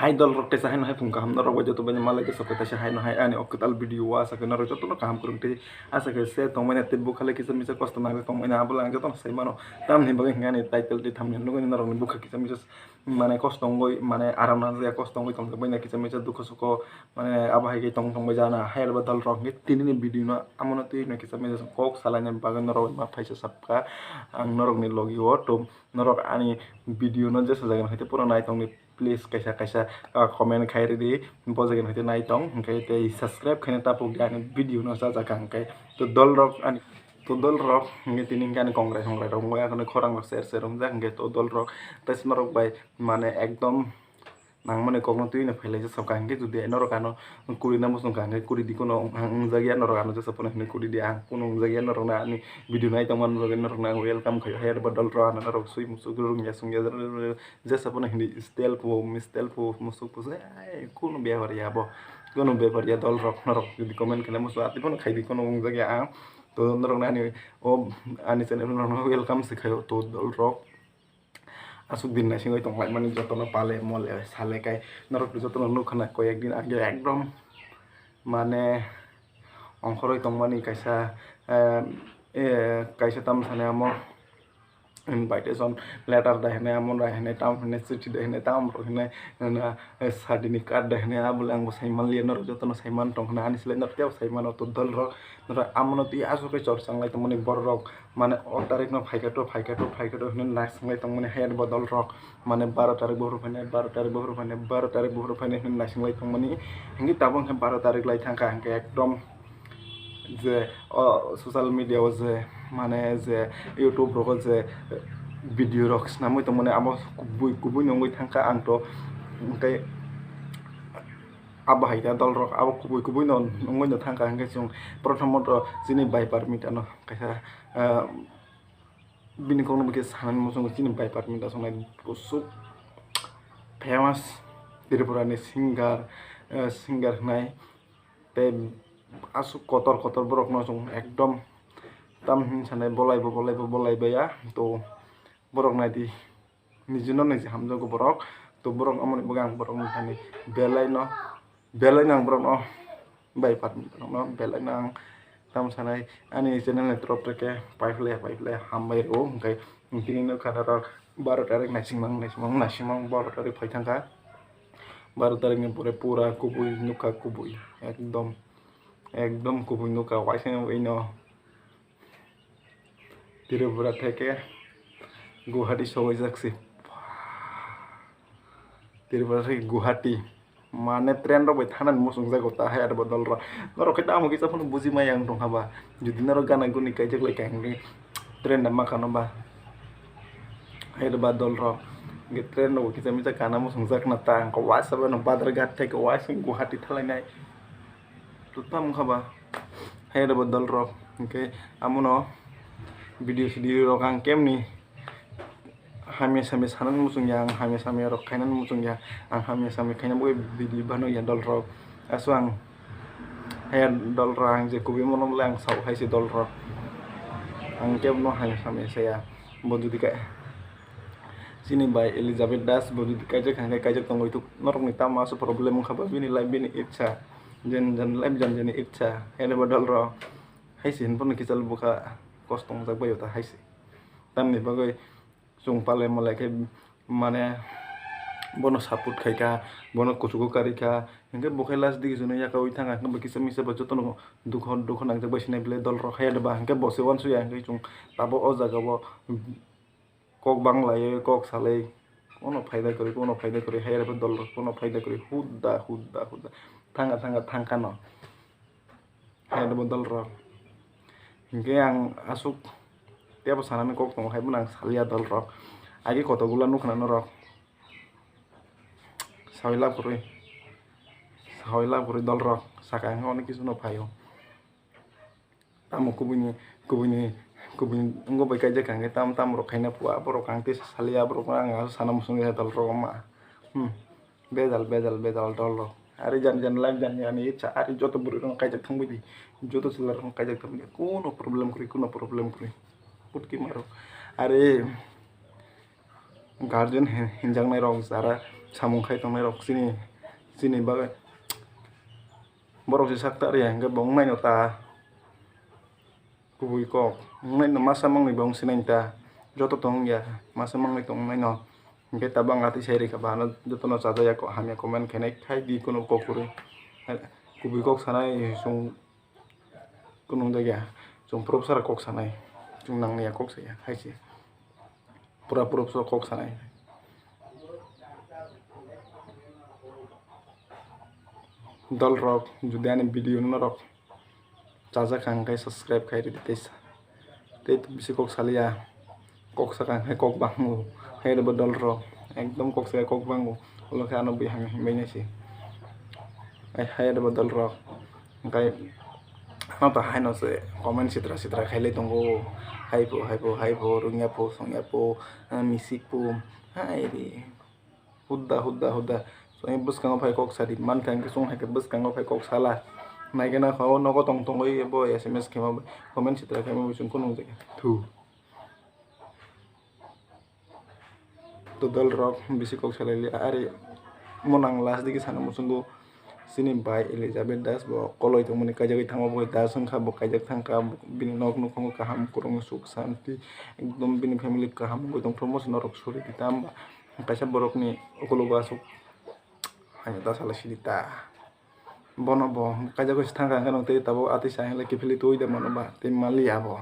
hai dol rok tesa hai no hai pung kaham no rok joto banya malai ke sokoi tasa hai no hai ani okutal video wa sa ke no joto no kaham kurung te asa ke se tong mane te bukale kisa misa kosto na tong mane abula ang joto sai mano tam ni bagi ngani title di tham no no rok ni buka kisa misa mane kosto ngoi mane aram na ya kosto ngoi tong banya kisa misa dukho suko mane abahai ke tong tong bajana hai ba dol rok ni tini ni video no amono te no kisa misa kok salanya bagan no rok ma phaisa sapka ang no rok ni logi o to no rok ani video no jesa jagan haite pura nai tong ni please kaisa kaisa comment khairi di bojagen hoite nai tong hingkai tei subscribe khaina tapuk di ani video no sajaka hingkai to dol rok ani to dol rok hingkai tini hingkai ani congress rok moi akhone khorang rok share share umjak hingkai to dol rok tei norok bai mane ekdom nangmani kokno tuina phailai sabka hingkai jodi norok ano kuri na musung hingkai kuri di kono ungjagi norok ano jesa pono hingkai kuri di ang kono ungjagi norok na ani video nai tong man norok na welcome khai hair ba dol ro ano norok sui musuk rung ya sung ya jesa pono hingkai style pu musuk pu ai kono behar ya bo kono behar ya dol rok norok jodi comment khala musuk ati pono khai di kono ungjagi ang to norok na ani o ani channel norok welcome sikhayo to dol rok asuk din na singoi tong mani joto no pale mole sale kai norok joto no nukhana koyekdin age ekdom mane ongkhoroi tong mani kaisa kaisa tam sane amo invitation letter dahne amon dahne tam hne chithi dahne tam ro hne na sadini card dahne abule ang saiman lian ro joto no saiman tong hna ani sile norteu saiman to dol rok nora amono ti asu ke chor sanglai tong mani bor rok mane o tarik no phaikato hne na sanglai tong mani head bodol rok mane 12 tarik bohru phane 12 tarik bohru phane 12 tarik bohru phane hne na sanglai tong mani hingi tabong 12 tarik lai thangka hingke ekdom যে সোশ্যাল মিডিয়াও যে মানে যে YouTube rock যে video rock নামই তো মানে আমার কুবুই নঙ্গই থাকা আং তো ওমफ्राय abahai dol rok abo kubui nongoi no thangka hingke chung prothomot chini bai permit ano kaisa bini kono bike sanan musung chini bai permit asongnai pusuk famous tripurani singer hnai tei asuk kotor borok no chung ekdom tam hinsane bolai ya to borok nai di nijuno niji hamjago borok to borok amoni bagang borok ni belai nang borok no bai permit no belai nang tam sanai ani channel ni trop ke paifle hambai ro hingkai tini no khana rok 12 tarik nasimang 12 tarik phaithangka 12 tarik ni pura kubui nuka kubui একদম kubui nuka waisang ino Tripura থেকে গুয়াহাটি সবাই যাচ্ছে Tripura থেকে গুয়াহাটি মানে ট্রেন রবাই থানান musung jago ta hai ar bodol ro norok kita amo kita pun buji mayang dong haba judi norok gana guni kaijak lai kangge tren na makano ba hai ba dol ro ge tren no kita mita kana musung jak na ta ko wasa ba no Badarghat থেকে waisang Guwahati thalai nai tutam khaba hai ba dol ro ke amuno video rok ang kemni hamia sanan musung yang hamia rok kainan musung yang ang hamia kainan boy video bano ya dol rok aswang hay dol rang je kubi monom lang sau hai si dol rok ang kem no hamia saya bodu dika sini by Elizabeth Das bodu dika je kajak tongoi tu norok ni tam masu problem khaba bini live bini itcha jen live jen itcha hay ba dol rok hai sin pon kisal buka kostong jak bayo ta haisi tam ni bagoi chung pale mole ke mane bono support khaika bono kusuko karika hingke bokai last dik jone yaka oi thanga hingke kisa misa ba jotono dukho nang jak baisine bile dol ro khaya ba hingke bose wan suya hingke chung tabo o jaga bo kok banglaye kok salai kono faida kori hayar ba dol ro kono faida kori hudda thanga no hayar ba dol ro hingke ang asuk tiap sanane kok tong hai bunang salia dol rok agi kotogula nukhna no rok sawila puri dol rok saka ngone kisu no phayo tamu kubuni ngo bai kaje kange tam rok khaina puwa borok kangte salia borok anga sanam sungi dol rok ma bezal dol rok ari jan live jan yani icha ari joto buru rong kajak thangbi joto selar rong kajak thangbi kuno problem kuri putki maro are guardian hinjang nai rong sara samung khai tongnai rok chini bagai borok si sakta ri hingke bong nai no ta kubui kok nai no masa mang ni bong sinai ta joto tong ya masa mang ni tong nai no hingke tabang ati seri ka bana joto no chajaya ko hamya comment khenai khai di kono kokuri kubui kok sanai sung kunung daga sung prop sara kok sanai sung nang ya kok saya haisi pura prop so kok sanai dol rok যদি ani video no rok chaja khang kai subscribe khai ri tes te bisi kok salia kok sakang hai kok bangu hai do dol rok ekdom kok sa kok bangu lo kha no bi hang mai si hai do dol rok kai apa ta hai no se comment sitra khai le tongo hai po rungya po songya po misik po hai ri hudda so em bus kang phai kok sadi man kang ki song hai ke bus kang phai kok sala nai ke na khaw no ko tong oi bo sms ke ma comment sitra ke ma sung kunung je thu to dol rok bisi kok sala li are monang las digi sana musungu sini bai Elizabeth das bo koloi to muni kajagai thangma bo da sung kha bo kajak thangka bini nok no khong kaham kurung suk santi ekdom bini family kaham go tong promotion rok suri ditam kaisa borok ni okologa suk hanya ta sala silita bono bo kajago thangka ngano te tabo ati sa hele ki fili toi de mono ba te mali abo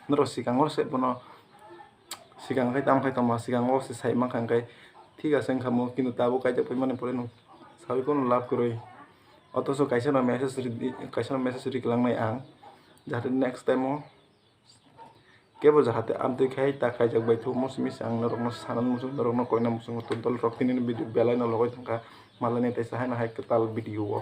noro sikangor se bono sikang khai tam khai tama sikang o se sai ma khang kai ঠিক আছে খামো কিন্তু তাবো কাইতে পরিমাণে পড়ে নো সাবি কোনো লাভ করই অথচ কাইসা মেসেজ रिक्लांनाय आं जाहाथे नेक्स्ट टाइमाव केबो जाहाथे आमते खाय ता खायजाक बाय थु मसमिस आं नरकनो सानान मुसुं नरकनो कोयना मुसुं तो दल रक्तिनि भिडिअ बेलाय न लगय थंका मालानि ताइसा हाय ना हाय कताल भिडिअ